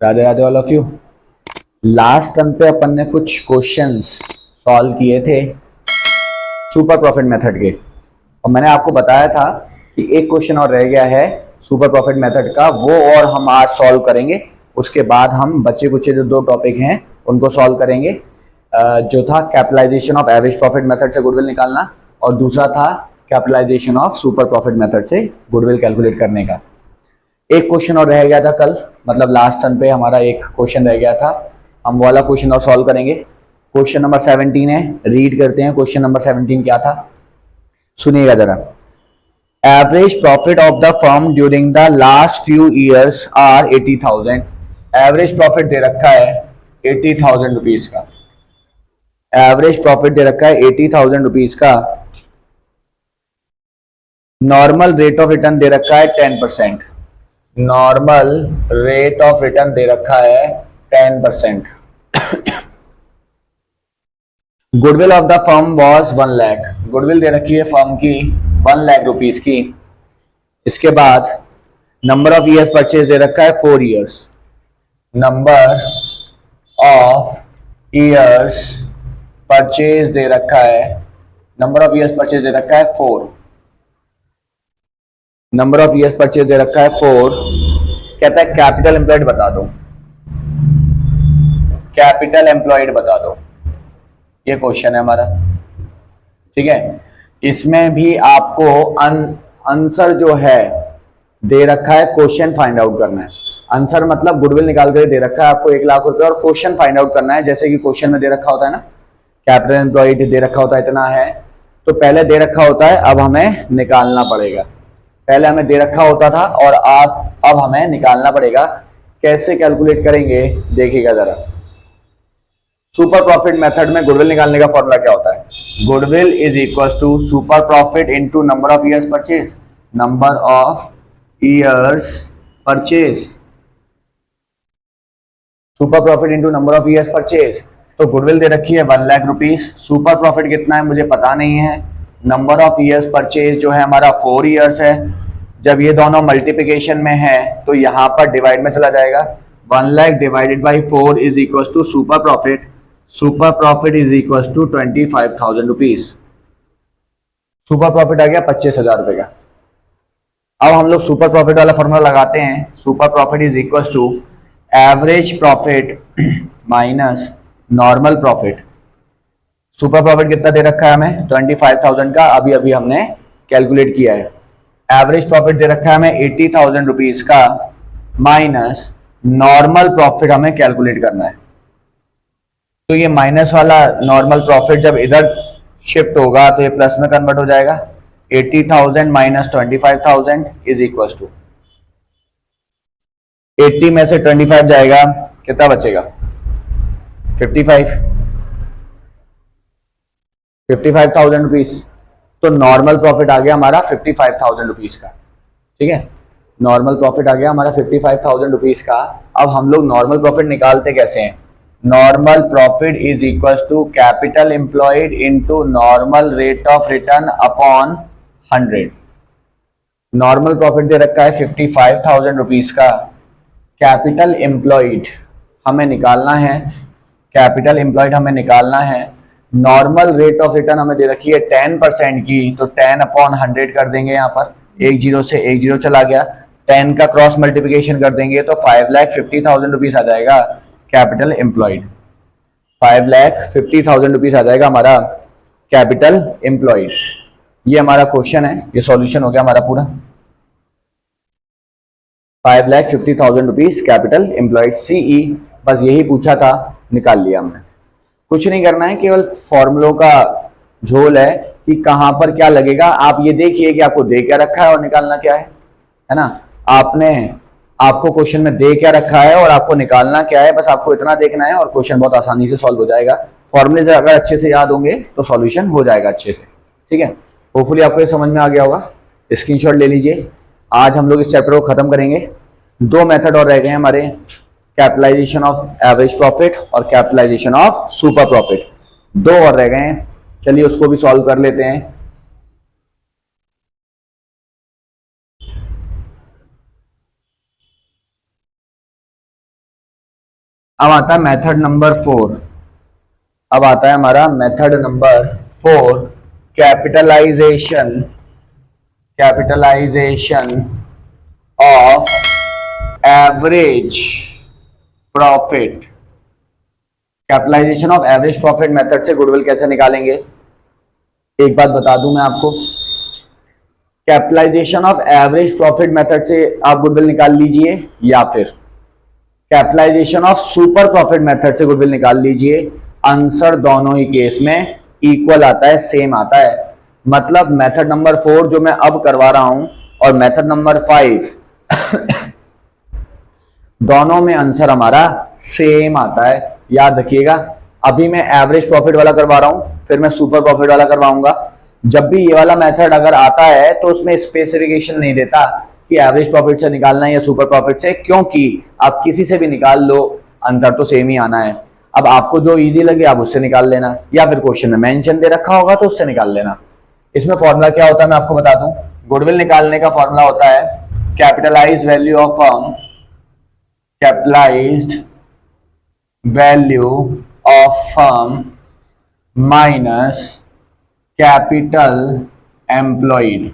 Radhe Radhe all of you. Last term पे अपन ने कुछ क्वेश्चंस सॉल्व किए थे सुपर प्रॉफिट मेथड के, और मैंने आपको बताया था कि एक क्वेश्चन और रह गया है सुपर प्रॉफिट मेथड का, वो और हम आज सॉल्व करेंगे। उसके बाद हम बचे कुचे जो दो टॉपिक हैं उनको सॉल्व करेंगे। जो था capitalisation of average profit method से गुडविल निकालना, और दूसरा था capitalisation of super profit method से गुडविल कैलकुलेट करने का। एक क्वेश्चन और रह गया था कल, मतलब लास्ट टर्म पे हमारा एक क्वेश्चन रह गया था, हम वाला क्वेश्चन और सॉल्व करेंगे। क्वेश्चन नंबर 17 है, रीड करते हैं। क्वेश्चन नंबर 17 क्या था, सुनिएगा जरा। Average profit of the firm during the last few years are 80,000। Average profit दे रखा है 80,000 रुपीज का। एवरेज प्रॉफिट दे रखा है 80,000 रुपीज का। नॉर्मल रेट ऑफ रिटर्न दे रखा है 10%। नॉर्मल रेट ऑफ रिटर्न दे रखा है 10%। Goodwill of the firm was 1 lakh. Goodwill दे रखी है फर्म की 1 लाख रुपीज की। इसके बाद नंबर ऑफ ईयर्स परचेज दे रखा है 4 years. Number of years purchase दे रखा है, नंबर ऑफ ईयर्स परचेज दे रखा है 4। नंबर ऑफ ईयर्स परचेज दे रखा है 4। कहता है कैपिटल एम्प्लॉयड बता दो, कैपिटल एम्प्लॉयड बता दो। ये क्वेश्चन है हमारा, ठीक है। इसमें भी आपको आंसर जो है दे रखा है, क्वेश्चन फाइंड आउट करना है। आंसर मतलब गुडविल निकाल कर दे रखा है आपको 1 लाख रुपए, और क्वेश्चन फाइंड आउट करना है। जैसे कि क्वेश्चन में दे रखा होता है ना, कैपिटल एम्प्लॉयड दे रखा होता है इतना है, तो पहले दे रखा होता है, अब हमें निकालना पड़ेगा। पहले हमें दे रखा होता था और अब हमें निकालना पड़ेगा। कैसे कैलकुलेट करेंगे देखिएगा जरा। सुपर प्रॉफिट मेथड में गुडविल निकालने का फॉर्मूला क्या होता है? Goodwill is equal to super profit into number of years purchase. Number of years purchase, super profit into number of years purchase. तो गुडविल दे रखी है 1 लाख रुपीज। सुपर प्रॉफिट कितना है मुझे पता नहीं है। नंबर ऑफ ईयर्स परचेज जो है हमारा 4 ईयर्स है। जब ये दोनों मल्टीप्लिकेशन में है तो यहां पर डिवाइड में चला जाएगा। 1 lakh divided by 4 is equal to super profit. Super profit is equal to 25,000 rupees. Super profit आ गया 25,000 रुपए का। अब हम लोग सुपर प्रॉफिट वाला फॉर्मूला लगाते हैं। Super profit is equal to average profit minus normal profit. Super profit कितना दे रखा है हमें? 25,000 का, अभी अभी हमने कैलकुलेट किया है। एवरेज प्रॉफिट दे रखा है हमें 80,000 रुपीज का, माइनस नॉर्मल प्रॉफिट हमें कैलकुलेट करना है। तो ये माइनस वाला नॉर्मल प्रॉफिट जब इधर शिफ्ट होगा तो ये प्लस में कन्वर्ट हो जाएगा। 80,000 माइनस 25,000 इज इक्वल टू 80 में से 25 जाएगा, कितना बचेगा? 55,000 रुपीज। तो नॉर्मल प्रॉफिट आ गया हमारा 55,000 रुपीज का, ठीक है। नॉर्मल प्रॉफिट आ गया हमारा 55,000 रुपीज का। अब हम लोग नॉर्मल प्रॉफिट निकालते कैसे हैं? Normal profit is equal to capital employed into normal rate of return upon 100। Normal profit दे रखा है 55,000 रुपीज का। कैपिटल एम्प्लॉयड हमें निकालना है, कैपिटल एम्प्लॉयड हमें निकालना है। नॉर्मल रेट ऑफ रिटर्न हमें दे रखी है 10% की, तो 10 अपॉन 100 कर देंगे। यहाँ पर एक जीरो से एक जीरो चला गया, 10 का क्रॉस मल्टीप्लिकेशन कर देंगे तो 5,50,000 रुपीज आ जाएगा कैपिटल एम्प्लॉयड। 5,50,000 रुपीज आ जाएगा हमारा कैपिटल एम्प्लॉयड। ये हमारा क्वेश्चन है, ये सॉल्यूशन हो गया हमारा पूरा। 5,50,000 रुपीज कैपिटल एम्प्लॉयड सीई, बस यही पूछा था, निकाल लिया हमने। कुछ नहीं करना है, केवल फॉर्मूलों का झोल है कि कहां पर क्या लगेगा। आप ये देखिए कि आपको दे क्या रखा है और निकालना क्या है ना। आपको क्वेश्चन में दे क्या रखा है और आपको निकालना क्या है, बस आपको इतना देखना है और क्वेश्चन बहुत आसानी से सॉल्व हो जाएगा। फॉर्मूले से अगर अच्छे से याद होंगे तो सॉल्यूशन हो जाएगा अच्छे से, ठीक है। होपफुली आपको ये समझ में आ गया होगा। स्क्रीनशॉट ले लीजिए। आज हम लोग इस चैप्टर को खत्म करेंगे। 2 मेथड और रह गए हमारे, कैपिटलाइजेशन ऑफ एवरेज प्रॉफिट और कैपिटलाइजेशन ऑफ सुपर प्रॉफिट। 2 और रह गए हैं, चलिए उसको भी सॉल्व कर लेते हैं। अब आता है मेथड नंबर 4। अब आता है हमारा method number 4, capitalisation capitalisation of average profit. Capitalisation of average profit method से गुडविल कैसे निकालेंगे? एक बात बता दूं मैं आपको, capitalisation of average profit method से आप गुडविल निकाल लीजिए, या फिर capitalisation of super profit method से गुडविल निकाल लीजिए। आंसर दोनों ही केस में इक्वल आता है, सेम आता है। मतलब मेथड नंबर 4 जो मैं अब करवा रहा हूं और मेथड नंबर 5 दोनों में आंसर हमारा सेम आता है। याद रखिएगा, अभी मैं एवरेज प्रॉफिट वाला करवा रहा हूं, फिर मैं सुपर प्रॉफिट वाला करवाऊंगा। जब भी ये वाला मेथड अगर आता है तो उसमें स्पेसिफिकेशन नहीं देता कि एवरेज प्रॉफिट से निकालना है या सुपर प्रॉफिट से, क्योंकि आप किसी से भी निकाल लो आंसर तो सेम ही आना है। अब आपको जो इजी लगे आप उससे निकाल लेना, या फिर क्वेश्चन में मेंशन दे रखा होगा तो उससे निकाल लेना। इसमें फॉर्मूला क्या होता है मैं आपको बता दूं। गुडविल निकालने का फॉर्मूला होता है capitalised value of firm, capitalised value of firm minus capital employed.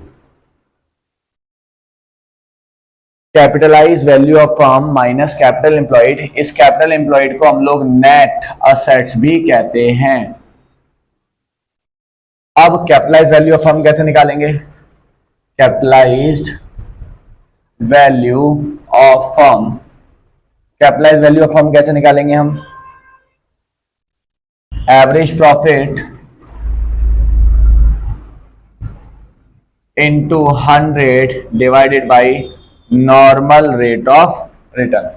Capitalise value of firm minus capital employed. इस कैपिटल एम्प्लॉयड को हम लोग नेट असेट्स भी कहते हैं। अब कैपिटलाइज वैल्यू ऑफ फर्म कैसे निकालेंगे? Capitalised value of firm, capitalise value of firm कैसे निकालेंगे हम? Average profit into 100 divided by normal rate of return.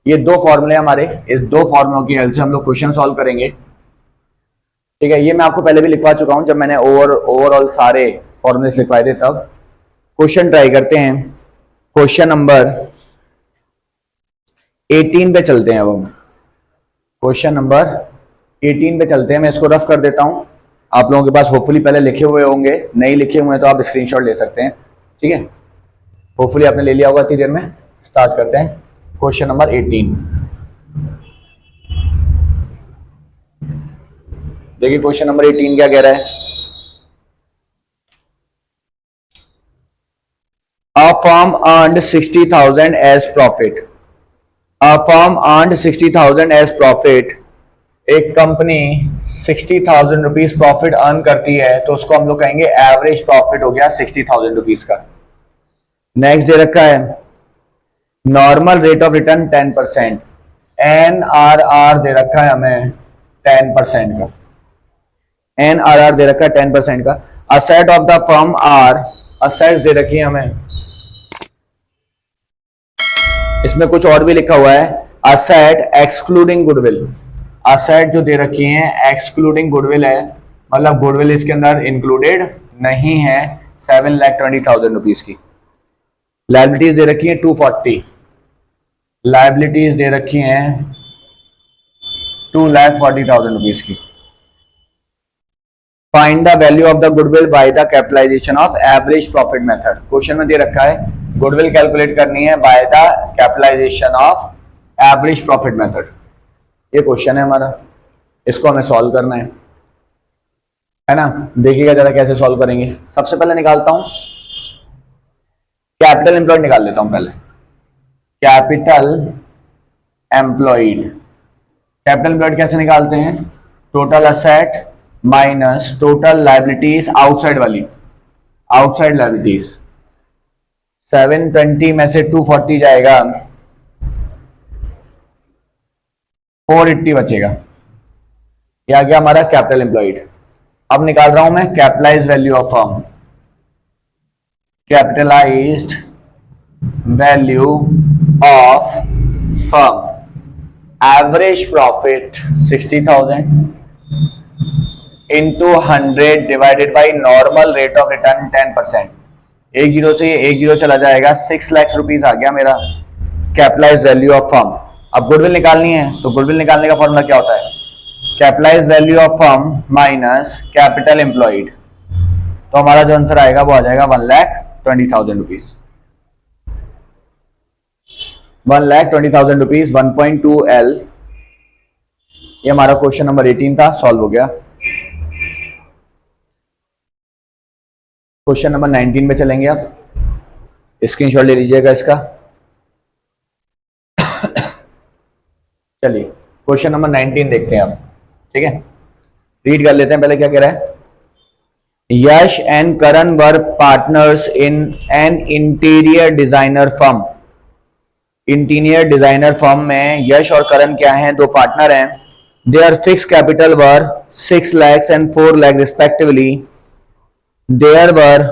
ये दो फॉर्मूले हमारे, इस दो फॉर्मूलों की हेल्प से हम लोग क्वेश्चन सॉल्व करेंगे। ठीक है, ये मैं आपको पहले भी लिखवा चुका हूं जब मैंने ओवरऑल सारे फॉर्मूले लिखवाए थे तब। क्वेश्चन ट्राई करते हैं। क्वेश्चन नंबर 18 पे चलते हैं। अब हम क्वेश्चन नंबर 18 पे चलते हैं। मैं इसको रफ कर देता हूं, आप लोगों के पास होपफुली पहले लिखे हुए होंगे, नहीं लिखे हुए हैं तो आप स्क्रीनशॉट ले सकते हैं। ठीक है, होपफुली आपने ले लिया होगा इतनी देर में। स्टार्ट करते हैं क्वेश्चन नंबर 18। देखिए क्वेश्चन नंबर 18 क्या कह रहा है। A firm earned 60,000 as profit. A firm earned 60,000 as profit. एक कंपनी 60,000 रुपीज प्रॉफिट अर्न करती है तो उसको हम लोग कहेंगे एवरेज प्रॉफिट हो गया 60,000 रुपीज का। नेक्स्ट दे रखा है normal rate of return 10%, NRR दे रखा है हमें 10% का, NRR दे रखा है 10% का। Asset of the firm are, assets दे रखी है हमें, इसमें कुछ और भी लिखा हुआ है असेट एक्सक्लूडिंग गुडविल। असेट जो दे रखी है एक्सक्लूडिंग गुडविल है, मतलब गुडविल इसके अंदर इंक्लूडेड नहीं है। 7,20,000 रुपीज की। लायबिलिटीज दे रखी है 240, लायबिलिटीज दे रखी हैं 2,40,000 रुपीज की। Find the value of the goodwill by the capitalisation of average profit method. Question में दे रखा है गुडविल कैलकुलेट करनी है by the capitalisation of average profit method. ये क्वेश्चन है हमारा, इसको हमें सॉल्व करना है ना। देखिएगा जरा कैसे सॉल्व करेंगे। सबसे पहले निकालता हूं कैपिटल एम्प्लॉयड, निकाल लेता हूं पहले कैपिटल एम्प्लॉयड। कैपिटल एम्प्लॉयड कैसे निकालते हैं? Total asset minus total liabilities outside वाली, आउटसाइड लायबिलिटीज। 720 में से 240 जाएगा, 480 बचेगा। यह आ गया हमारा कैपिटल एम्प्लॉयड। अब निकाल रहा हूं मैं capitalised value of firm, capitalised value of firm. Average profit 60,000 into 100 divided by normal rate of return 10%। एक जीरो से एक जीरो चला जाएगा, 6 लाख रुपीज आ गया मेरा कैपिटलाइज्ड वैल्यू ऑफ फर्म। अब गुडविल निकालनी है तो गुडविल निकालने का फॉर्मूला क्या होता है? Capitalised value of firm minus capital employed. तो हमारा जो आंसर आएगा वो आ जाएगा 1,20,000 रुपीज। 1,20,000 रुपीज 1.2L ये हमारा क्वेश्चन नंबर 18 था, सॉल्व हो गया। क्वेश्चन नंबर 19 पे चलेंगे आप, स्क्रीनशॉट ले लीजिएगा इसका। चलिए क्वेश्चन नंबर 19 देखते हैं आप, ठीक है, रीड कर लेते हैं। पहले क्या कह रहा है, Yash and Karan were partners in an interior designer firm. Interior designer firm में यश और करण क्या हैं, दो पार्टनर हैं। Their fixed capital were 6 lakhs and 4 lakh respectively. There were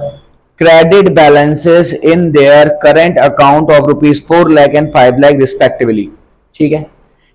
credit balances in their current account of rupees 4 lakh and 5 lakh respectively. ठीक है,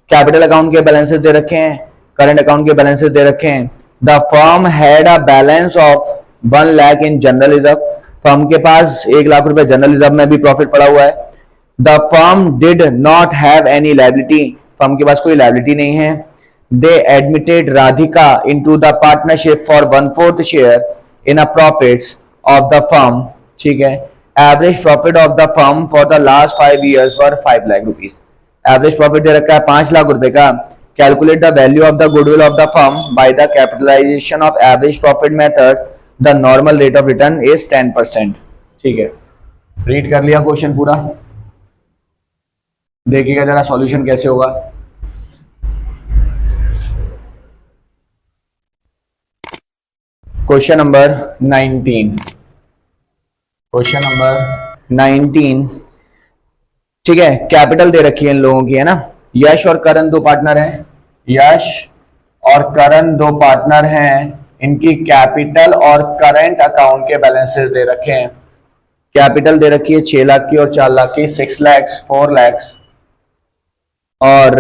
capital account के balances दे रखे हैं, करंट अकाउंट के बैलेंसेस दे रखे हैं। The firm had a balance of 1 lakh in general reserve. Firm के पास 1 लाख रुपए जनरल रिजर्व में भी प्रॉफिट पड़ा हुआ है। The firm did not have any liability. Firm के पास कोई लायबिलिटी नहीं है। They admitted Radhika into the partnership for 1/4 share in a profits of the firm. ठीक है, average profit of the firm for the last 5 years were 5 lakh rupees. Average profit दे रखा है 5 लाख रुपए का। Calculate the value of the goodwill of the firm by the capitalisation of average profit method. The normal rate of return is 10%। ठीक है, read कर लिया question पूरा, देखिएगा जरा सॉल्यूशन कैसे होगा। क्वेश्चन नंबर 19, क्वेश्चन नंबर 19, ठीक है, कैपिटल दे रखी है इन लोगों की, है ना। यश और करण दो पार्टनर हैं, यश और करण दो पार्टनर हैं। इनकी कैपिटल और करंट अकाउंट के बैलेंसेस दे रखे हैं। कैपिटल दे रखी है 6 लाख की और 4 लाख की, 6 lakhs 4 lakhs, और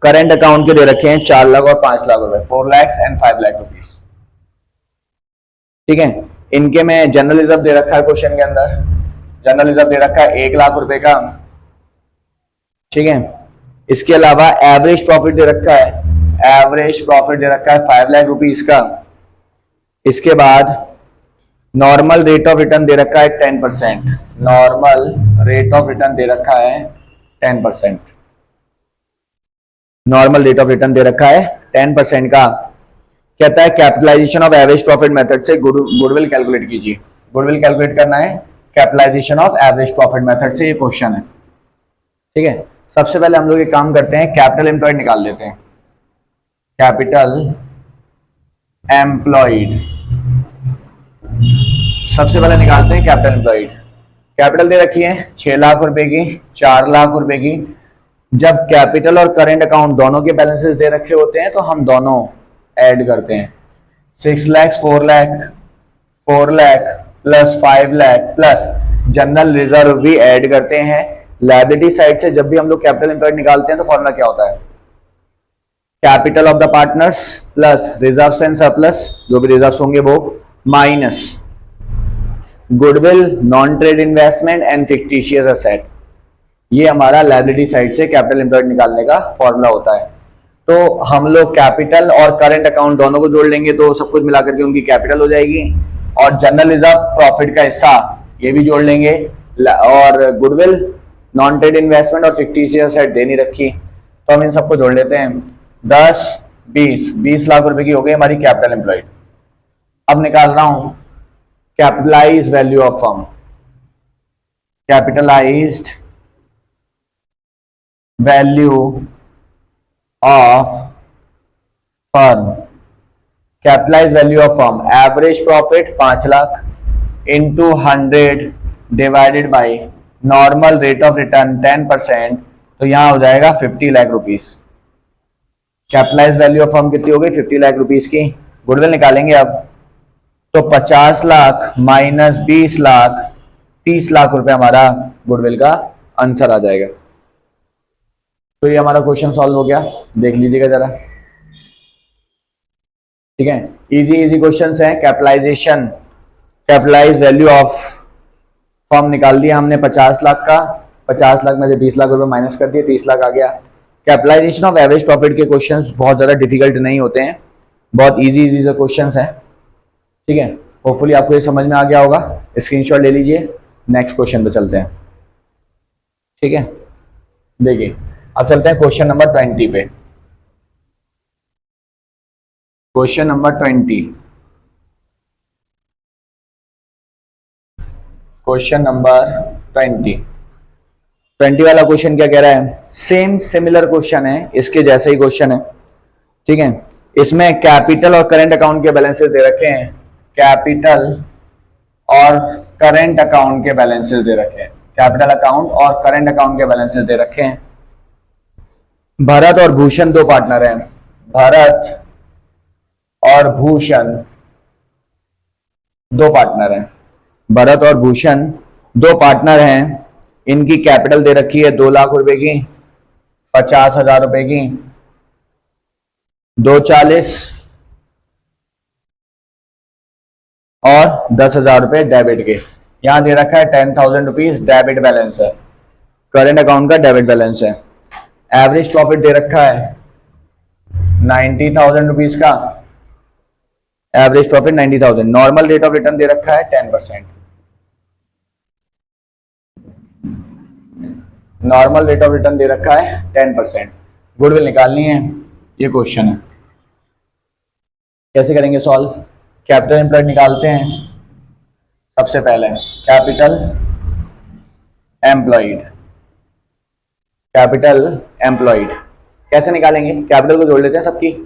करंट अकाउंट के दे रखे हैं 4 लाख और 5 लाख रुपए, 4 lakhs and 5 lakh रुपीस। ठीक है, इनके में जनरल रिजर्व दे रखा है क्वेश्चन के अंदर, जनरल रिजर्व दे रखा है 1 लाख रुपए का। ठीक है, इसके अलावा एवरेज प्रॉफिट दे रखा है, एवरेज प्रॉफिट दे रखा है 5 लाख रुपीस का। इसके बाद नॉर्मल रेट ऑफ रिटर्न दे रखा है 10%, नॉर्मल रेट ऑफ रिटर्न दे रखा है 10%, नॉर्मल रेट ऑफ रिटर्न दे रखा है 10% का। कहता है capitalisation of average profit method से गुडविल कैलकुलेट कीजिए। गुडविल कैलकुलेट करना है capitalisation of average profit method से, ये क्वेश्चन है। ठीक है, सबसे पहले हम लोग एक काम करते हैं, कैपिटल एम्प्लॉयड निकाल लेते हैं। कैपिटल एम्प्लॉयड सबसे पहले निकालते हैं कैपिटल एम्प्लॉयड। कैपिटल दे रखी है 6 लाख रुपए की, 4 लाख रुपए की। जब कैपिटल और करंट अकाउंट दोनों के बैलेंसेस दे रखे होते हैं तो हम दोनों ऐड करते हैं। 6 lakhs 4 lakh, 4 lakh plus 5 lakh plus general reserve भी ऐड करते हैं। लायबिलिटी साइड से जब भी हम लोग कैपिटल एम्प्लॉयड निकालते हैं तो फॉर्मूला क्या होता है, capital of the partners plus reserve and surplus, जो भी रिजर्व होंगे वो, minus goodwill, non trade investment and fictitious asset. ये हमारा लायबिलिटी साइड से कैपिटल एम्प्लॉयड निकालने का फॉर्मूला होता है। तो हम लोग कैपिटल और करंट अकाउंट दोनों को जोड़ लेंगे तो सब कुछ मिलाकर के उनकी कैपिटल हो जाएगी, और जनरल रिजर्व प्रॉफिट का हिस्सा ये भी जोड़ लेंगे, और गुडविल, नॉन ट्रेड इन्वेस्टमेंट और फिक्टिशियस एसेट दे नहीं रखी, तो हम इन सबको जोड़ लेते हैं। 10, 20 लाख रुपए की हो गई हमारी कैपिटल एम्प्लॉयड। अब निकाल रहा हूं capitalise value of firm. Capitalised value of firm, capitalise value of firm, average profit 5 lakh into 100 divided by normal rate of return 10%, तो यहां हो जाएगा 50 lakh rupees. Capitalise value of firm कितनी हो गई, 50 लाख रुपीस की। गुडविल निकालेंगे अब, तो 50 लाख माइनस 20 लाख, 30 लाख रुपए हमारा गुडविल का आंसर आ जाएगा। तो ये हमारा क्वेश्चन सॉल्व हो गया, देख लीजिएगा जरा। ठीक है, इजी क्वेश्चंस हैं। Capitalisation, capitalise value of firm निकाल दिया हमने 50 लाख का, 50 लाख में से 20 लाख रुपए माइनस कर दिए, 30 लाख आ गया। कैपिटलाइजेशन ऑफ एवरेज प्रॉफिट के क्वेश्चंस बहुत ज्यादा डिफिकल्ट नहीं होते हैं, बहुत इजी से क्वेश्चंस हैं। ठीक है, होपफुली आपको ये समझ में आ गया होगा। स्क्रीनशॉट ले लीजिए, नेक्स्ट क्वेश्चन पे चलते हैं। ठीक है, देखिए अब चलते हैं क्वेश्चन नंबर 20 पे। क्वेश्चन नंबर 20, क्वेश्चन नंबर 20 वाला क्वेश्चन क्या कह रहा है? सेम सिमिलर क्वेश्चन है, इसके जैसा ही क्वेश्चन है, ठीक है। इसमें कैपिटल और करंट अकाउंट के बैलेंसेस दे रखे हैं, कैपिटल और करंट अकाउंट के बैलेंसेस दे रखे हैं, कैपिटल अकाउंट और करंट अकाउंट के बैलेंसेस दे रखे हैं। भरत और भूषण दो पार्टनर हैं, भरत और भूषण दो पार्टनर हैं, भरत और भूषण दो पार्टनर हैं। इनकी कैपिटल दे रखी है 2 लाख रुपए की, 50,000 रुपए की, 240 और 10,000 रुपए डेबिट के। यहां दे रखा है 10,000 रुपीज डेबिट बैलेंस है, करंट अकाउंट का डेबिट बैलेंस है। एवरेज प्रॉफिट दे रखा है 90,000 रुपीज का, average profit 90,000। Normal rate of return दे रखा है 10%, नॉर्मल रेट ऑफ रिटर्न दे रखा है 10%। गुडविल निकालनी है, ये क्वेश्चन है। कैसे करेंगे सॉल्व? कैपिटल एम्प्लॉयड निकालते हैं। सबसे पहले कैपिटल एम्प्लॉयड, कैपिटल एम्प्लॉयड कैसे निकालेंगे? कैपिटल को जोड़ लेते हैं सबकी,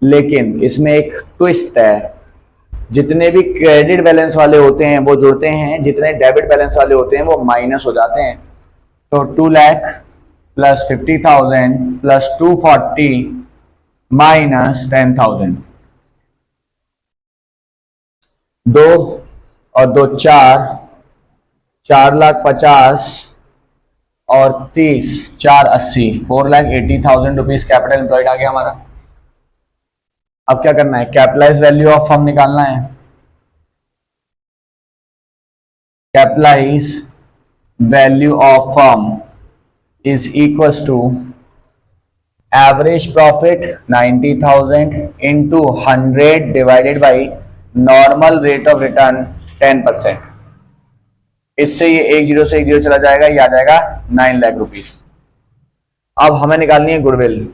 लेकिन इसमें एक ट्विस्ट है। जितने भी क्रेडिट बैलेंस वाले होते हैं वो जुड़ते हैं, जितने डेबिट बैलेंस वाले होते हैं वो माइनस हो जाते हैं। तो 2 लाख प्लस 50,000 प्लस 240 माइनस 10,000, 2 और 2 4, 4,50,000 और 30, 480, 4,80,000 रुपीज कैपिटल एम्प्लॉयड आ गया हमारा। अब क्या करना है? कैपिटलाइज वैल्यू ऑफ फर्म निकालना है। Capitalise value of firm is equals to average profit 90,000 into 100 divided by normal rate of return 10%। इससे ये 1 0 से 1 0 चला जाएगा, ये आ जाएगा 9 लाख रुपीस। अब हमें निकालनी है गुडविल।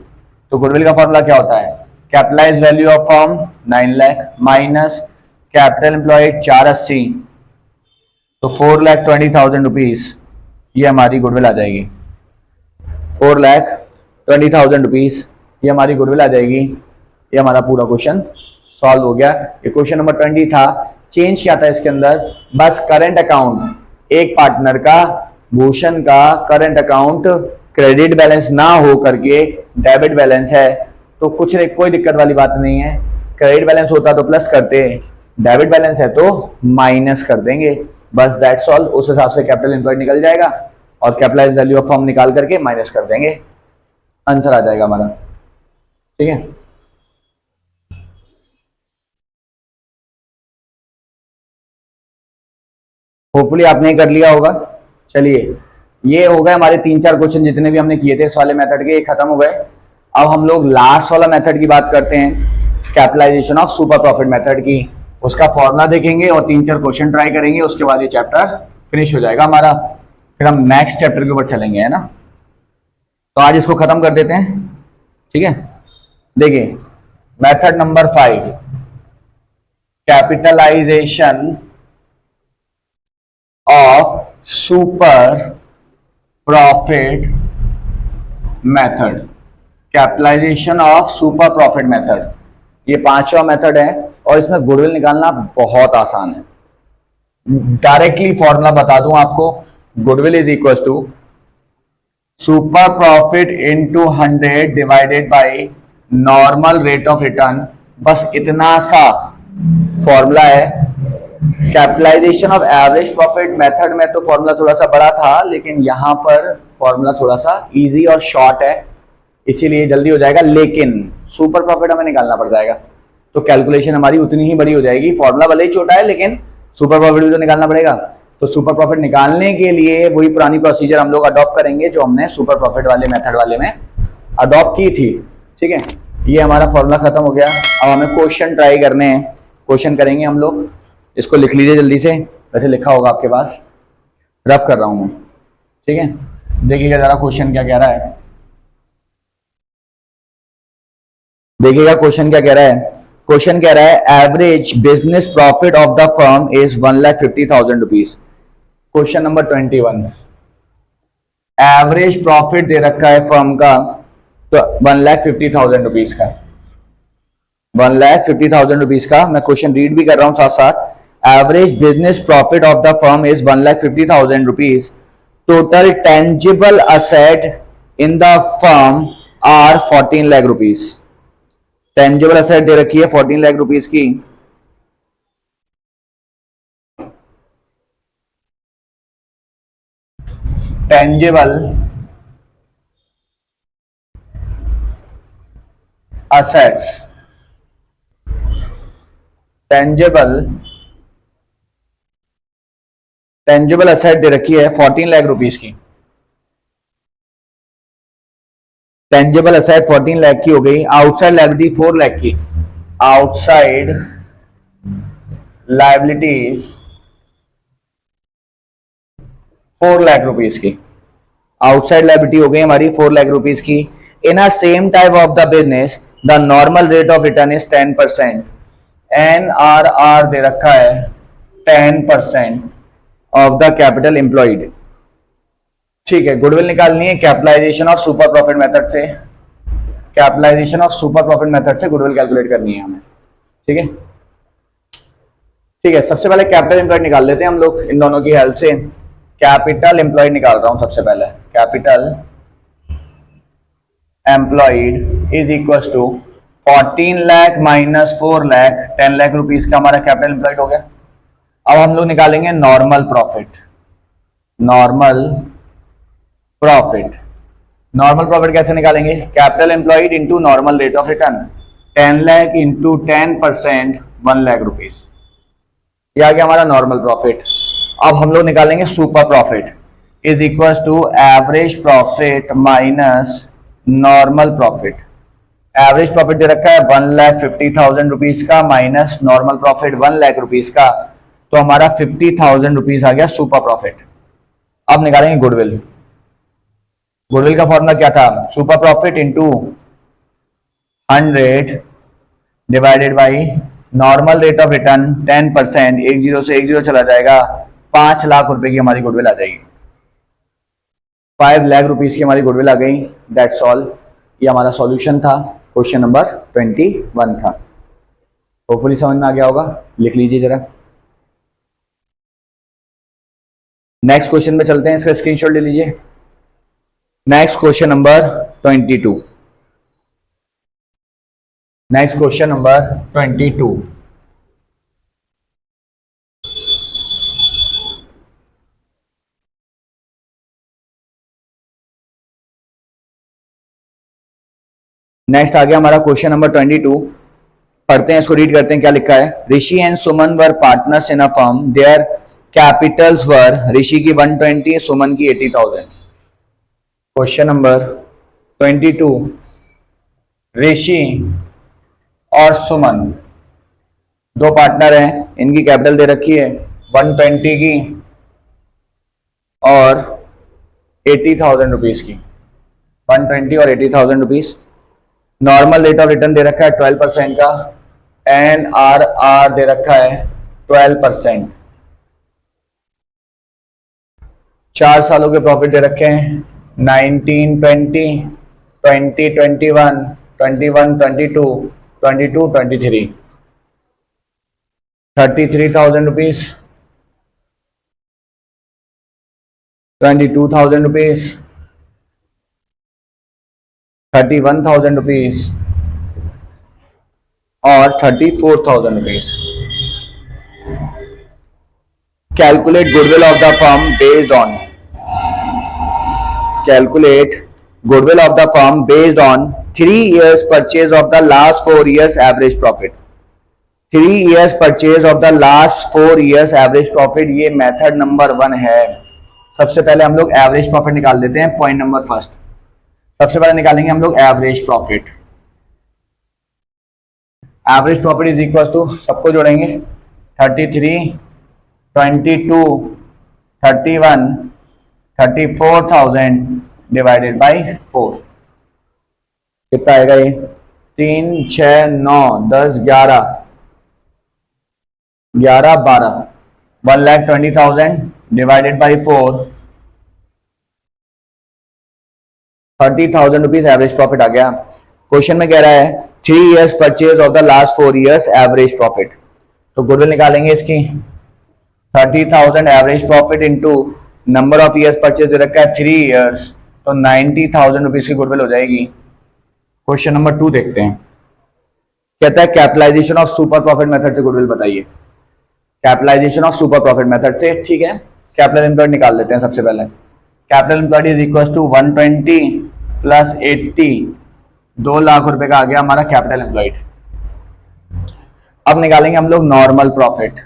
तो गुडविल का फॉर्मूला क्या होता है? Capitalise value of firm 9 lakh minus capital employed 480, तो 4,20,000 रुपीज, ये हमारी गुडविल आ जाएगी। 4,20,000 रुपीज ये हमारी गुडविल आ जाएगी। ये हमारा पूरा क्वेश्चन सॉल्व हो गया। ये क्वेश्चन नंबर 20 था। चेंज क्या था इसके अंदर? बस करंट अकाउंट, एक पार्टनर का, भूषण का करंट अकाउंट क्रेडिट बैलेंस ना हो करके डेबिट बैलेंस है, तो कुछ नहीं, कोई दिक्कत वाली बात नहीं है। क्रेडिट बैलेंस होता तो प्लस करते, डेबिट बैलेंस है तो माइनस कर देंगे, बस दैट्स ऑल। उस हिसाब से कैपिटल एम्प्लॉयड निकल जाएगा और कैपिटलाइज वैल्यू ऑफ फर्म निकाल करके माइनस कर देंगे, आंसर आ जाएगा हमारा। ठीक है, होपफुली आपने कर लिया होगा। चलिए, ये हो गए हमारे 3-4 क्वेश्चन जितने भी हमने किए थे इस वाले मेथड के, ये खत्म हो गए। अब हम लोग लास्ट वाला मेथड की बात करते हैं, capitalisation of super profit method की। उसका फॉर्मूला देखेंगे और 3-4 क्वेश्चन ट्राई करेंगे, उसके बाद ये चैप्टर फिनिश हो जाएगा हमारा। फिर हम नेक्स्ट चैप्टर के ऊपर चलेंगे, है ना। तो आज इसको खत्म कर देते हैं, ठीक है। देखिए, method number 5, capitalisation of super profit method, capitalisation of super profit method, ये 5वां मेथड है और इसमें गुडविल निकालना बहुत आसान है। डायरेक्टली फॉर्मूला बता दूं आपको, goodwill is equal to super profit into 100 divided by normal rate of return, बस इतना सा फॉर्मूला है। Capitalisation of average profit method में तो फॉर्मूला थोड़ा सा बड़ा था, लेकिन यहां पर फॉर्मूला थोड़ा सा इजी और शॉर्ट है, इसीलिए जल्दी हो जाएगा। लेकिन सुपर प्रॉफिट हमें निकालना पड़ जाएगा, तो कैलकुलेशन हमारी उतनी ही बड़ी हो जाएगी। फॉर्मूला भले ही छोटा है, लेकिन सुपर प्रॉफिट भी तो निकालना पड़ेगा। तो सुपर प्रॉफिट निकालने के लिए वही पुरानी प्रोसीजर हम लोग अडॉप्ट करेंगे जो हमने सुपर प्रॉफिट वाले मेथड वाले में अडॉप्ट की थी। ठीक है, ये हमारा फॉर्मूला खत्म हो गया। अब हमें क्वेश्चन ट्राई करने हैं, क्वेश्चन करेंगे हम लोग। इसको लिख लीजिए जल्दी से, वैसे लिखा होगा आपके पास, रफ कर रहा हूं मैं। ठीक है, देखिएगा जरा क्वेश्चन क्या कह रहा है। देखिएगा क्वेश्चन क्या कह रहा है। क्वेश्चन कह रहा है average business profit of the firm is 1,50,000 rupees. Question number 21, average profit दे रखा है फर्म का तो 1,50,000 रुपीज का, 1,50,000 रुपीज का। मैं क्वेश्चन रीड भी कर रहा हूं साथ साथ। Average business profit of the firm is 1,50,000 rupees. Total tangible asset in the firm are 14 lakh rupees. Tangible asset दे रखी है 14 लाख रुपीज की। टेंजिबल assets, टेंजिबल असेट दे रखी है 14 लाख रुपीस की। टेंजिबल असेट 14 लाख की हो गई। आउटसाइड लायबिलिटी 4 लाख की। आउटसाइड लायबिलिटीज 4 लाख रुपीस की। आउटसाइड लायबिलिटी हो गई हमारी 4 लाख रुपीस की। इन अ same type of the business the normal rate of return is 10%। NRR दे रखा है 10% ऑफ द कैपिटल एम्प्लॉयड। ठीक है, गुडविल निकालनी है capitalisation of super profit method से। Capitalization of super profit method से गुडविल कैलकुलेट करनी है हमें। ठीक है, ठीक है। सबसे पहले कैपिटल एम्प्लॉयड निकाल लेते हैं हम लोग इन दोनों की हेल्प से। कैपिटल एम्प्लॉयड निकाल रहा हूं सबसे पहले। Capital employed is equal to 14 lakh minus 4 lakh, 10 lakh rupees का हमारा कैपिटल एम्प्लॉयड हो गया। अब हम लोग निकालेंगे normal profit. Normal profit, normal profit कैसे निकालेंगे? Capital employed into normal rate of return. 10 lakh into 10%, 1 lakh rupees. यह आ गया हमारा नॉर्मल प्रॉफिट। अब हम लोग निकालेंगे super profit is equal to average profit minus normal profit. Average profit दे रखा है 1,50,000 रुपीज का minus normal profit 1 lakh rupees का, तो हमारा 50,000 रुपीज आ गया सुपर प्रॉफिट। अब निकालेंगे गुडविल। गुडविल का फॉर्मूला क्या था? Super profit into 100 divided by normal rate of return 10%। एक जीरो से एक जीरो चला जाएगा, 5 लाख रुपए की हमारी गुडविल आ जाएगी। 5 लाख रुपीज की हमारी गुडविल आ गई। That's all. ये हमारा सॉल्यूशन था, क्वेश्चन नंबर 21 था। होपफुली समझ में आ गया होगा। लिख लीजिए जरा। नेक्स्ट क्वेश्चन में चलते हैं, इसका स्क्रीनशॉट ले लीजिए। Next question number 22। Next question number 22। Next आ गया हमारा क्वेश्चन नंबर 22। पढ़ते हैं, इसको रीड करते हैं क्या लिखा है। Rishi and Suman were partners in a firm. Their capitals were, Rishi की 120, सुमन की 80,000। Question number 22। ऋषि और सुमन दो पार्टनर हैं, इनकी कैपिटल दे रखी है 120 की और 80,000 रुपीज की। 120 और 80,000 rupees. Normal rate of return दे रखा है 12% का। NRR दे रखा है 12%। 4 सालों के प्रॉफिट दे रखे हैं 1920, 2021, 21, 22, 22, 23। 33,000 रुपीज, 22,000 रुपीज, 31,000 रुपीज और 34,000 rupees. Calculate goodwill of the firm based on, calculate goodwill of the firm based on 3 years purchase of the last 4 years average profit. 3 years purchase of the last 4 years average profit, ये method number 1 है। सबसे पहले हम लोग average profit निकाल देते हैं। Point number first, सबसे पहले निकालेंगे हम लोग average profit. Average profit is equal to, सबको जोड़ेंगे 33, 22, 31, 34,000 डिवाइडेड बाई 4। कितना आएगा ये? 3 6 9 10 11 11 12 1,20,000 divided by 4 30,000 rupees average profit आ गया। क्वेश्चन में कह रहा है 3 years purchase of the last 4 years average profit. तो गुडविल निकालेंगे इसकी 30,000 average profit into number of years purchase दे रखा है 3 years, तो 90,000 रुपीज की गुडविल हो जाएगी। क्वेश्चन नंबर 2 देखते हैं। कहता है capitalisation of super profit method से गुडविल बताइए। Capitalisation of super profit method से, ठीक है, कैपिटल एम्प्लॉयड निकाल लेते हैं सबसे पहले। Capital employed is equal to 120 plus 80, 2 lakh रुपए का आ गया हमारा कैपिटल एम्प्लॉयड। अब निकालेंगे हम लोग normal profit.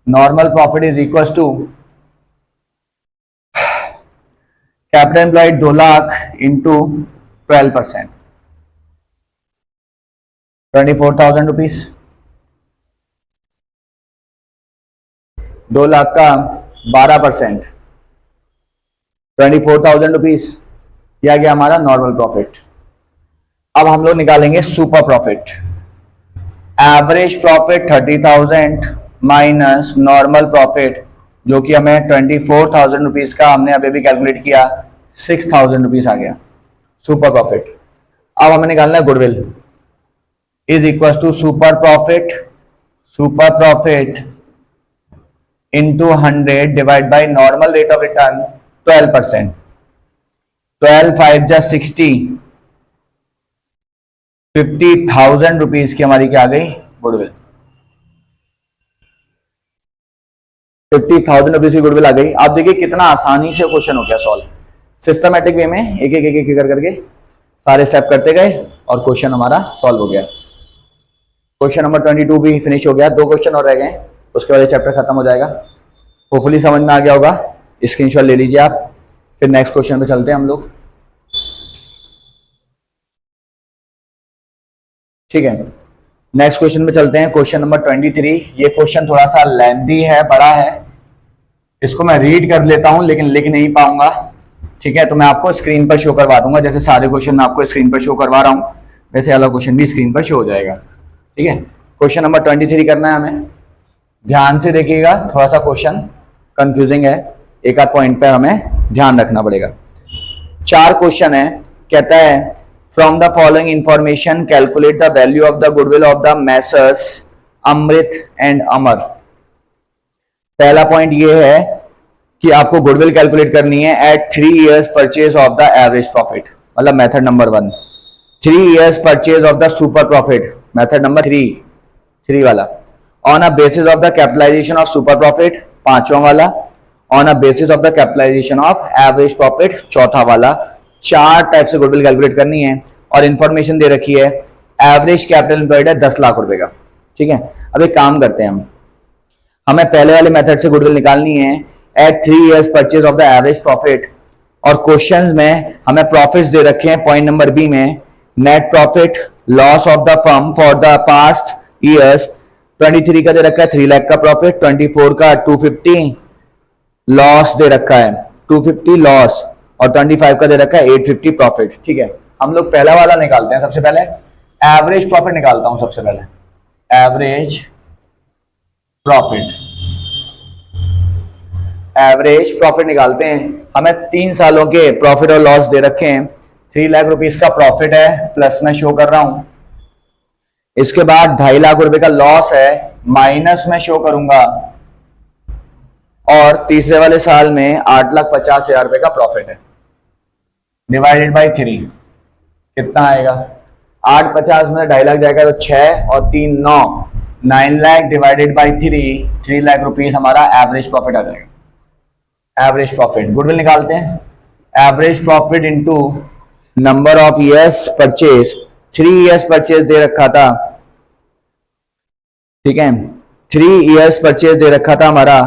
Normal profit is equal to capital employed 2 lakh into 12%, 24,000 rupees. 2 lakh का 12%, 24,000 रुपीज, यह गया हमारा नॉर्मल प्रॉफिट। अब हम लोग निकालेंगे super profit. Average profit 30,000 minus normal profit जो कि हमें 24,000 रुपीज का हमने अभी भी कैलकुलेट किया, 6,000 रुपीज आ गया सुपर प्रॉफिट। अब हमें निकालना है goodwill is equal to super profit into 100 divide by normal rate of return 12%, 12 5 जा 60, 50,000 रुपीज की हमारी क्या आ गई गुडविल। 50,000 रुपीज की गुडविल आ गई। आप देखिए कितना आसानी से क्वेश्चन हो गया सॉल्व, सिस्टमैटिक वे में एक एक कर करके सारे स्टेप करते गए और क्वेश्चन हमारा सॉल्व हो गया। क्वेश्चन नंबर 22 भी फिनिश हो गया, 2 क्वेश्चन और रह गए, उसके बाद चैप्टर खत्म हो जाएगा। होपफुली समझ में आ गया होगा, स्क्रीनशॉट ले लीजिए आप। फिर नेक्स्ट क्वेश्चन पे चलते हैं हम लोग, ठीक है। नेक्स्ट क्वेश्चन पे चलते हैं, क्वेश्चन नंबर 23। ये क्वेश्चन थोड़ा सा लेंथी है, बड़ा है, इसको मैं रीड कर लेता हूं लेकिन लिख नहीं पाऊंगा, ठीक है। तो मैं आपको स्क्रीन पर शो करवा दूंगा, जैसे सारे क्वेश्चन मैं आपको स्क्रीन पर शो करवा रहा हूं वैसे वाला क्वेश्चन भी स्क्रीन पर शो हो जाएगा, ठीक है। क्वेश्चन नंबर 23 करना है हमें, ध्यान से देखिएगा, थोड़ा सा क्वेश्चन कंफ्यूजिंग है, एक आध पॉइंट पे हमें ध्यान रखना पड़ेगा। 4 क्वेश्चन है, कहता है from the following information calculate the value of the goodwill of the Messrs Amrit and Amar. पहला पॉइंट ये है कि आपको गुडविल कैलकुलेट करनी है at 3 years purchase of the average profit, मतलब method number 1। 3 years purchase of the super profit, method number 3 वाला। On a basis of the capitalisation of super profit, 5वां वाला। On a basis of the capitalisation of average profit, 4था वाला। 4 type से goodwill calculate करनी है और information दे रखी है एवरेज कैपिटल एम्प्लॉयड है 10 लाख रुपए का, ठीक है। अब एक काम करते हैं, हमें पहले वाले मेथड से गुडविल निकालनी है at 3 years purchase of the average profit, और क्वेश्चंस में हमें प्रॉफिट्स दे रखे हैं पॉइंट नंबर बी में, net profit loss of the firm for the past years. 23 का दे रखा है 3 लाख का प्रॉफिट, 24 का 250 लॉस दे रखा है, 250 लॉस, और 25 का दे रखा है 850 प्रॉफिट, ठीक है। हम लोग पहला वाला निकालते हैं, सबसे पहले एवरेज प्रॉफिट निकालता हूं सबसे पहले, एवरेज प्रॉफिट निकालते हैं। हमें 3 सालों के प्रॉफिट और लॉस दे रखे हैं, 3 लाख रुपीस का प्रॉफिट है, प्लस में शो कर रहा हूं। इसके बाद 2.5 लाख रुपए का लॉस है, माइनस में शो करूंगा, और तीसरे वाले साल में 8,50,000 रुपए का प्रॉफिट है, डिवाइडेड बाई 3 कितना आएगा, 850 में 2.5 लाख जाएगा तो 6 और 3 9 lakh divided by 3 lakh rupees हमारा एवरेज प्रॉफिट आ जाएगा। एवरेज प्रॉफिट गुडविल निकालते हैं, average profit into number of years purchase, 3 years purchase दे रखा था, ठीक है, 3 years परचेज दे रखा था हमारा,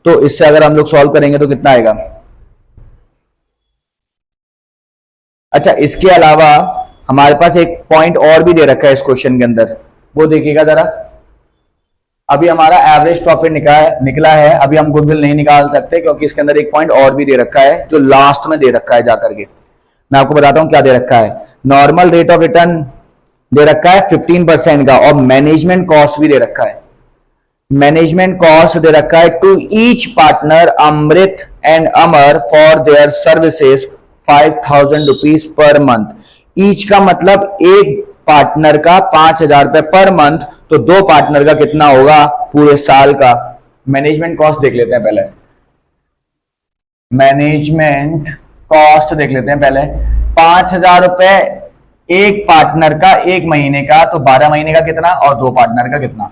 तो इससे अगर हम लोग सॉल्व करेंगे तो कितना आएगा। अच्छा, इसके अलावा हमारे पास एक पॉइंट और भी दे रखा है इस क्वेश्चन के अंदर, वो देखिएगा जरा। अभी हमारा एवरेज प्रॉफिट निकला है, अभी हम गुडविल नहीं निकाल सकते क्योंकि इसके अंदर एक पॉइंट और भी दे रखा है जो लास्ट में दे रखा है जाकर के। मैं आपको बताता हूं क्या दे रखा है। नॉर्मल रेट ऑफ रिटर्न दे रखा है 15% का, और मैनेजमेंट कॉस्ट भी दे रखा है। मैनेजमेंट कॉस्ट दे रखा है to each partner Amrit and Amar for their services 5,000 rupees per month. Each का मतलब एक पार्टनर का 5,000 रुपए पर मंथ, तो दो पार्टनर का कितना होगा पूरे साल का। मैनेजमेंट कॉस्ट देख लेते हैं पहले, मैनेजमेंट कॉस्ट देख लेते हैं पहले। 5,000 रुपए एक पार्टनर का एक महीने का, तो 12 महीने का कितना, और दो पार्टनर का कितना,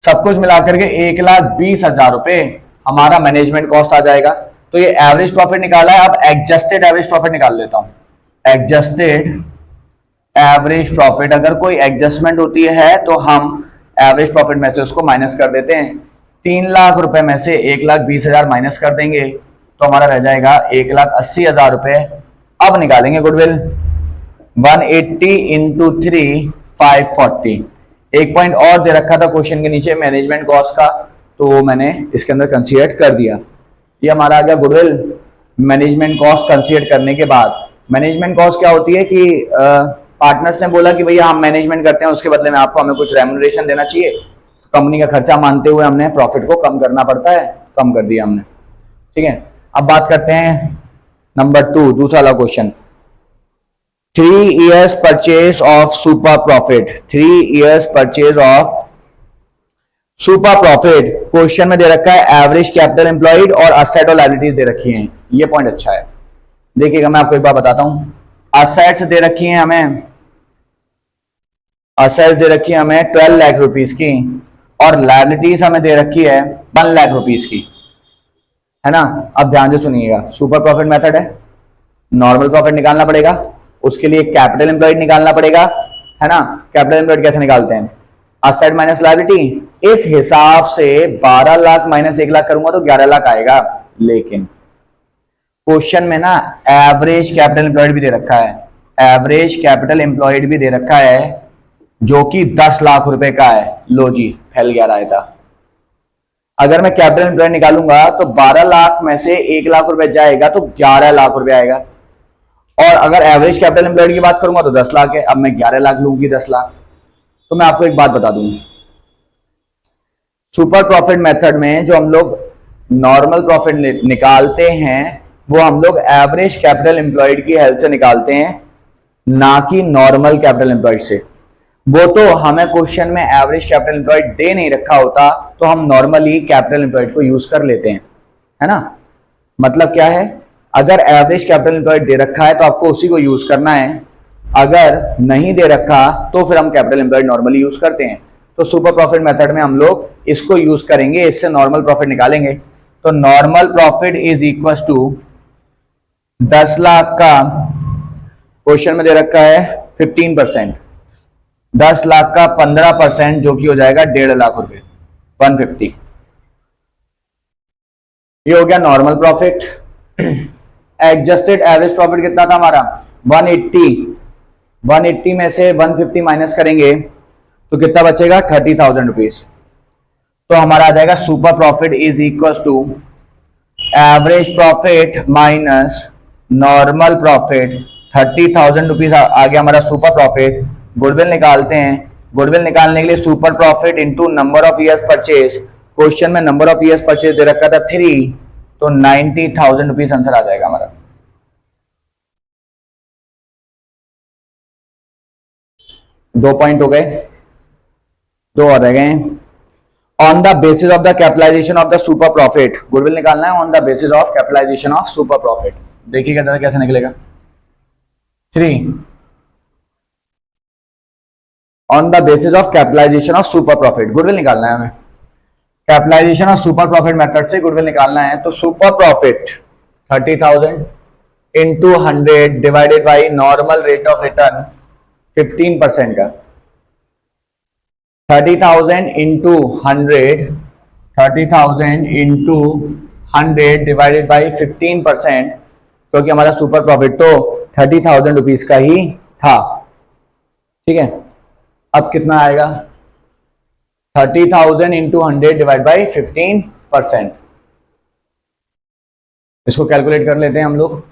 सब कुछ मिलाकर के 1,20,000 रुपए हमारा मैनेजमेंट कॉस्ट आ जाएगा। तो ये एवरेज प्रॉफिट निकाला है। अब एडजस्टेड एवरेज प्रॉफिट निकाल लेता हूं। एडजस्टेड एवरेज प्रॉफिट, अगर कोई एडजस्टमेंट होती है तो हम एवरेज प्रॉफिट में से उसको माइनस कर देते हैं। 3 लाख रुपए में से 1,20,000 माइनस कर देंगे तो हमारा रह जाएगा 1,80,000 रुपए। अब निकालेंगे गुडविल। 180 इंटू 3 540। एक पॉइंट और दे रखा था क्वेश्चन के नीचे मैनेजमेंट कॉस्ट का, तो मैंने इसके अंदर कंसीडर कर दिया। ये हमारा आ गया गुडविल। मैनेजमेंट कॉस्ट कंसीडर करने के बाद, मैनेजमेंट कॉस्ट क्या होती है कि पार्टनर्स ने बोला कि भैया हम मैनेजमेंट करते हैं, उसके बदले में आपको हमें कुछ रेम्यूनरेशन देना चाहिए। कंपनी का खर्चा मानते हुए हमने प्रॉफिट को कम करना पड़ता है, कम कर दिया हमने। ठीक है, अब बात करते हैं नंबर 2, दूसरा वाला question. 3 years purchase of super profit. 3 years purchase of super profit. Question में दे रखा है एवरेज कैपिटल एम्प्लॉयड और असेट और लायबिलिटीज दे रखी हैं। ये पॉइंट अच्छा है, देखिएगा मैं आपको एक बार बताता हूं। असेट्स दे रखी हैं हमें, असेट्स दे रखी है हमें 12 लाख रुपीस की, और लायबिलिटीज हमें दे रखी है 1 लाख रुपीस की, है ना। अब ध्यान से सुनिएगा, सुपर प्रॉफिट मेथड है, नॉर्मल प्रॉफिट निकालना पड़ेगा, उसके लिए कैपिटल एम्प्लॉयड निकालना पड़ेगा, है ना। कैपिटल एम्प्लॉयड कैसे निकालते हैं, असेट माइनस लायबिलिटी। इस हिसाब से 12 लाख माइनस 1 लाख करूंगा तो 11 लाख आएगा। लेकिन क्वेश्चन में ना एवरेज कैपिटल एम्प्लॉयड भी दे रखा है, एवरेज कैपिटल एम्प्लॉयड भी दे रखा है जो कि 10 लाख रुपए का है। लो जी, फैल गया रायता। अगर मैं कैपिटल एम्प्लॉयड निकालूंगा तो 12 लाख में से 1 लाख रुपए जाएगा तो 11 लाख रुपए आएगा, और अगर एवरेज कैपिटल एम्प्लॉयड की बात करूंगा तो 10 लाख है। अब मैं 11 लाख लूंगी 10 लाख। तो मैं आपको एक बात बता दूं, सुपर प्रॉफिट मेथड में जो हम लोग नॉर्मल प्रॉफिट निकालते हैं वो हम लोग एवरेज कैपिटल एम्प्लॉयड की हेल्प से निकालते हैं, ना कि नॉर्मल कैपिटल एम्प्लॉयड से। वो तो हमें क्वेश्चन में एवरेज कैपिटल एम्प्लॉयड दे नहीं रखा होता तो हम नॉर्मली कैपिटल एम्प्लॉयड को यूज कर लेते हैं, है ना। मतलब क्या है, अगर एवरेज कैपिटल एम्प्लॉयड दे रखा है तो आपको उसी को यूज करना है, अगर नहीं दे रखा तो फिर हम कैपिटल एम्प्लॉयड नॉर्मली यूज करते हैं। तो सुपर प्रॉफिट मेथड में हम लोग इसको यूज करेंगे, इससे नॉर्मल प्रॉफिट निकालेंगे। तो normal profit is equal to 10 lakh का, क्वेश्चन में दे रखा है 15%, 10 लाख का 15% जो कि हो जाएगा 1.5 लाख रुपए, 150। ये हो गया normal profit. Adjusted average profit कितना था हमारा 180, 180 में से 150 माइनस करेंगे तो कितना बचेगा 30,000 रुपीज। तो हमारा आ जाएगा super profit is equal to average profit minus normal profit. 30,000 rupees आ गया हमारा सुपर प्रॉफिट। गुडविल निकालते हैं, गुडविल निकालने के लिए super profit into number of years purchase. Question में नंबर ऑफ ईयर्स परचेज दे रखा था 3, तो 90,000 रुपीज आंसर आ जाएगा हमारा। दो पॉइंट हो गए, दो और रह गए। On the basis of the capitalisation of the super profit, goodwill निकालना है on the basis of capitalisation of super profit. देखिएगा कैसे निकलेगा। 3 on the basis of capitalisation of super profit, goodwill निकालना है हमें। Capitalisation of super profit method से goodwill निकालना है, तो super profit 30,000 into 100 divided by normal rate of return 15% का। 30,000 इंटू 100, 30,000 इंटू 100 डिवाइडेड बाई 15%, क्योंकि हमारा सुपर प्रॉफिट तो 30,000 रुपीज का ही था। ठीक है, अब कितना आएगा 30,000 इंटू 100 डिवाइड बाई 15%। इसको कैलकुलेट कर लेते हैं हम लोग।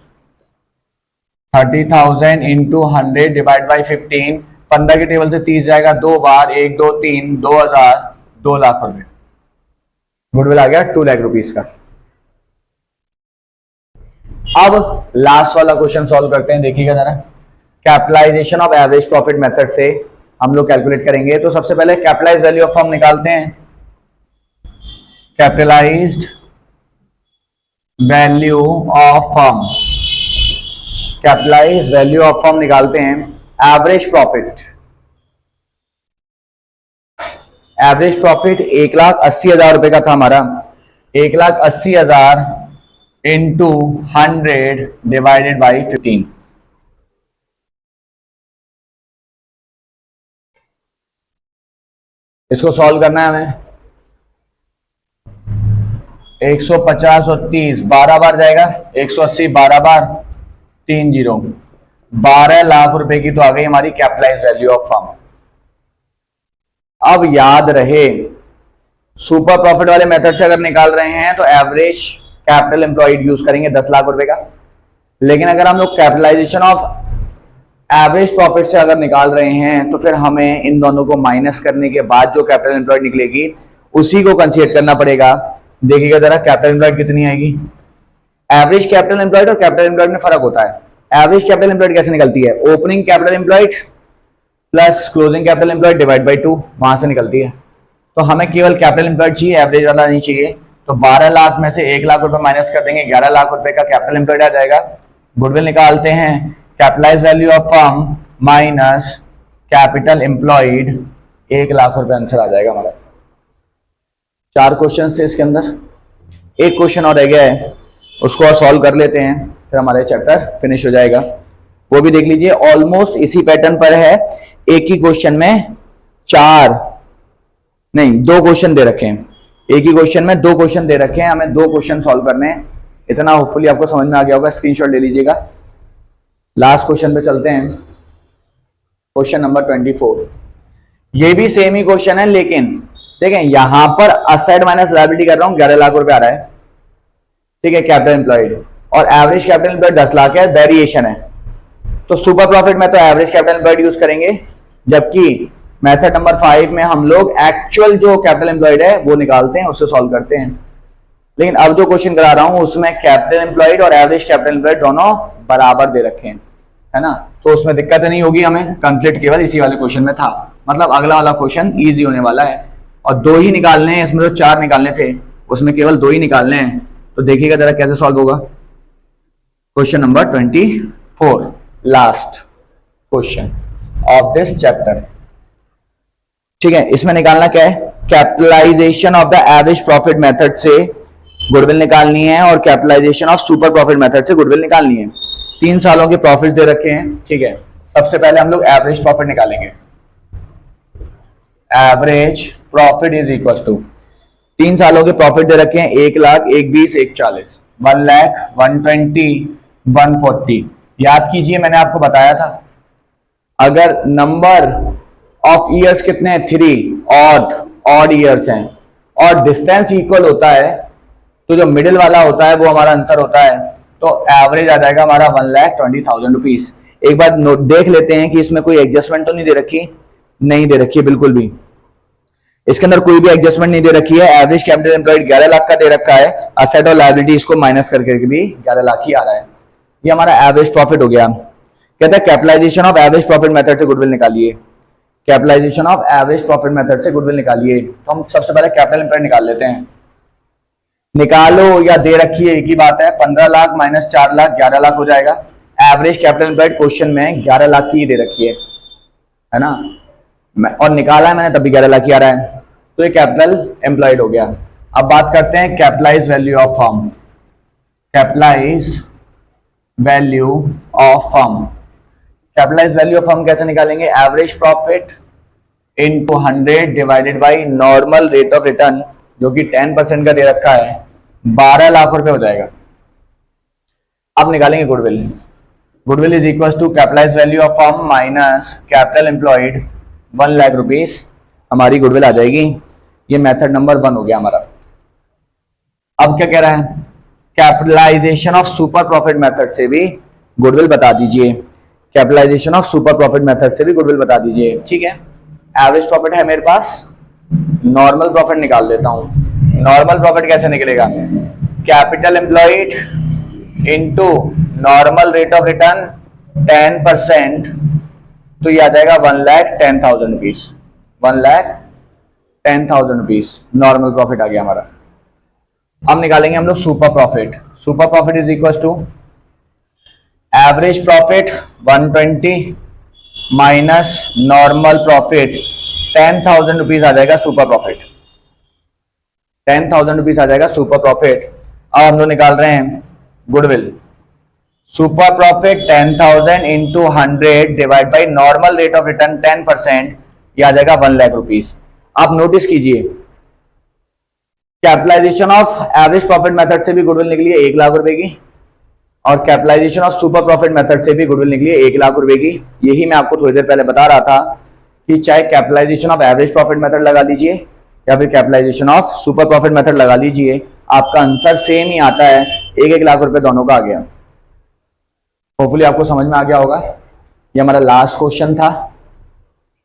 30,000 इंटू 100 डिवाइड बाई 15, 15 के टेबल से 30 जाएगा 2 बार, 1 2 3, 2,000, 2 लाख रुपए गुडविल आ गया 2 लाख रुपीस का। अब लास्ट वाला क्वेश्चन सॉल्व करते हैं, देखिएगा जरा। Capitalisation of average profit method से हम लोग कैलकुलेट करेंगे। तो सबसे पहले कैपिटलाइज वैल्यू ऑफ फर्म निकालते हैं। Capitalised value of firm, capitalised value of firm निकालते हैं। एवरेज प्रॉफिट, एवरेज प्रॉफिट 1,80,000 रुपए का था हमारा। 1,80,000 इंटू 100 डिवाइडेड बाई 15, इसको सॉल्व करना है हमें। 150 और 30 12 बार जाएगा, 180 12 बार, 3 0, 12 लाख रुपए की तो आ गई हमारी कैपिटलाइज वैल्यू ऑफ फर्म। अब याद रहे, सुपर प्रॉफिट वाले मेथड से अगर निकाल रहे हैं तो एवरेज कैपिटल एम्प्लॉयड यूज करेंगे 10 लाख रुपए का। लेकिन अगर हम लोग कैपिटलाइजेशन ऑफ एवरेज प्रॉफिट से अगर निकाल रहे हैं तो फिर हमें इन दोनों को माइनस करने के बाद जो कैपिटल एम्प्लॉयड निकलेगी उसी को कंसीडर करना पड़ेगा। देखिएगा जरा कैपिटल एम्प्लॉयड कितनी आएगी। एवरेज कैपिटल एम्प्लॉयड और कैपिटल एम्प्लॉयड में फर्क होता है। एवरेज कैपिटल एम्प्लॉयड कैसे निकलती है? Opening capital employed plus closing capital employed divide by 2, वहां से निकलती है। तो हमें केवल कैपिटल एम्प्लॉयड चाहिए, एवरेज वाला नहीं चाहिए। तो 12 लाख में से 1 लाख रुपए माइनस कर देंगे, 11 लाख रुपए का कैपिटल एम्प्लॉयड आ जाएगा। गुडविल निकालते हैं, capitalise value of firm minus capital employed, 1 lakh रुपए आंसर आ जाएगा हमारा। 4 क्वेश्चन थे इसके अंदर, एक क्वेश्चन और रह गया है, उसको और सॉल्व कर लेते हैं, फिर हमारे चैप्टर फिनिश हो जाएगा। वो भी देख लीजिए, ऑलमोस्ट इसी पैटर्न पर है। एक ही क्वेश्चन में 2 क्वेश्चन दे रखे हैं। एक ही क्वेश्चन में 2 क्वेश्चन दे रखे हैं, हमें 2 क्वेश्चन सॉल्व करने हैं। इतना होपफुली आपको समझ में आ गया होगा, स्क्रीनशॉट ले लीजिएगा। लास्ट क्वेश्चन पे चलते हैं, क्वेश्चन नंबर 24। ये भी सेम ही क्वेश्चन है, लेकिन देखें यहां पर असेट माइनस लायबिलिटी कर रहा हूं, 11 लाख रुपए आ रहा है, ठीक है, कैपिटल एम्प्लॉयड, और एवरेज कैपिटल एम्प्लॉयड 10 लाख है, वेरिएशन है। तो सुपर प्रॉफिट में तो एवरेज कैपिटल एम्प्लॉयड यूज करेंगे, जबकि मेथड नंबर 5 में हम लोग एक्चुअल जो कैपिटल एम्प्लॉयड है वो निकालते हैं, उससे सॉल्व करते हैं। लेकिन अब जो क्वेश्चन करा रहा हूं उसमें कैपिटल एम्प्लॉयड और एवरेज कैपिटल एम्प्लॉयड दोनों बराबर दे रखे हैं, है ना, तो उसमें दिक्कत नहीं होगी हमें। कंफ्लिक्ट केवल इसी वाले क्वेश्चन में था, मतलब अगला वाला क्वेश्चन इजी होने वाला है। और 2 ही निकालने हैं, इसमें तो 4 निकालने थे, उसमें केवल 2 ही निकालने हैं। तो देखिएगा जरा कैसे सॉल्व होगा। Question number 24, last question of this chapter, ठीक है। इसमें निकालना क्या है? Capitalisation of the average profit method से गुडविल निकालनी है और capitalisation of super profit method से गुडविल निकालनी है। 3 सालों के प्रॉफिट दे रखे हैं, ठीक है। सबसे पहले हम लोग एवरेज प्रॉफिट निकालेंगे। Average profit is equal to 3 सालों के प्रॉफिट दे रखे हैं, 1 लाख, 1 20, 1 40, 1 लाख, 120, 140। याद कीजिए, मैंने आपको बताया था अगर नंबर ऑफ ईयर्स कितने हैं, 3 ऑड ईयर्स हैं और डिस्टेंस इक्वल होता है, तो जो मिडिल वाला होता है वो हमारा आंसर होता है। तो एवरेज आ जाएगा हमारा 1,20,000 रुपीज। एक बार नोट देख लेते हैं कि इसमें कोई एडजस्टमेंट तो नहीं दे रखी, नहीं दे रखी है बिल्कुल भी, इसके अंदर कोई भी एडजस्टमेंट नहीं दे रखी है। एवरेज कैपिटल एम्प्लॉयड 11 लाख का दे रखा है, असेट और लायबिलिटी इसको माइनस करके भी 11 लाख ही आ रहा है। ये हमारा एवरेज प्रॉफिट हो गया। कहता है capitalisation of average profit method से गुडविल निकालिए। Capitalisation of average profit method से गुडविल निकालिए। तो हम सबसे पहले कैपिटल एम्प्लॉयड निकाल लेते हैं। निकालो या दे रखी है एक ही बात है, 15 लाख माइनस 4 लाख 11 लाख हो जाएगा। एवरेज कैपिटल एम्प्लॉयड क्वेश्चन में 11 लाख की दे रखी है ना, और निकाला है मैंने तब भी 11 लाख ही आ रहा है, तो ये कैपिटल एम्प्लॉयड हो गया। अब बात करते हैं capitalise value of firm. Capitalise value of firm, capitalise value of firm कैसे निकालेंगे? Average profit into 100 divided by normal rate of return, जो कि 10% का दे रखा है, 12 लाख रुपए हो जाएगा। अब निकालेंगे goodwill. Goodwill is equal to capitalise value of firm minus capital employed 1 lakh rupees, हमारी गुडविल आ जाएगी। ये मेथड नंबर 1 हो गया हमारा। अब क्या कह रहा है? Capitalisation of super profit method से भी गुडविल बता दीजिए, capitalisation of super profit method से भी गुडविल बता दीजिए, ठीक है। एवरेज प्रॉफिट है मेरे पास, नॉर्मल प्रॉफिट निकाल देता हूं। नॉर्मल प्रॉफिट कैसे निकलेगा, capital employed into normal rate of return 10%, तो ये आ जाएगा 1,10,000 रुपीज, 1,10,000 रुपीज नॉर्मल प्रॉफिट आ गया हमारा। अब निकालेंगे हम लोग super profit. Super profit is equal to average profit 120 minus normal profit 10,000 rupees आ जाएगा सुपर प्रॉफिट, 10,000 रुपीज आ जाएगा सुपर प्रॉफिट। अब हम लोग निकाल रहे हैं goodwill. Super profit 10,000 into 100 divide by normal rate of return 10%, ये आ जाएगा 1 लाख रुपीज। आप नोटिस कीजिए, capitalisation of average profit method से भी गुडविल निकली है 1 लाख रुपए की, और capitalisation of super profit method से भी गुडविल निकली है 1 लाख रुपए की। यही मैं आपको थोड़ी देर पहले बता रहा था कि चाहे capitalisation of average profit method लगा लीजिए या फिर capitalisation of super profit method लगा लीजिए, आपका आंसर सेम ही आता है, 1-1 लाख रुपए दोनों का आ गया। होपफुली आपको समझ में आ गया होगा। ये हमारा लास्ट क्वेश्चन था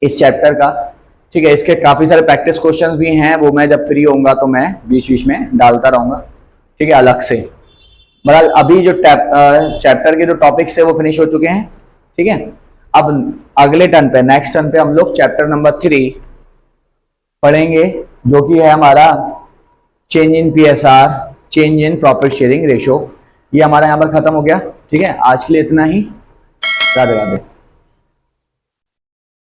इस चैप्टर का, ठीक है। इसके काफी सारे प्रैक्टिस क्वेश्चंस भी हैं, वो मैं जब फ्री होऊंगा तो मैं बीच बीच में डालता रहूंगा, ठीक है, अलग से। मतलब अभी जो चैप्टर के जो टॉपिक्स है वो फिनिश हो चुके हैं, ठीक है। अब अगले टर्न पे, नेक्स्ट टर्न पे हम लोग चैप्टर नंबर 3 पढ़ेंगे, जो कि है हमारा change in PSR, change in profit sharing ratio. ये हमारा यहाँ पर खत्म हो गया, ठीक है। आज के लिए इतना ही, राधे राधे।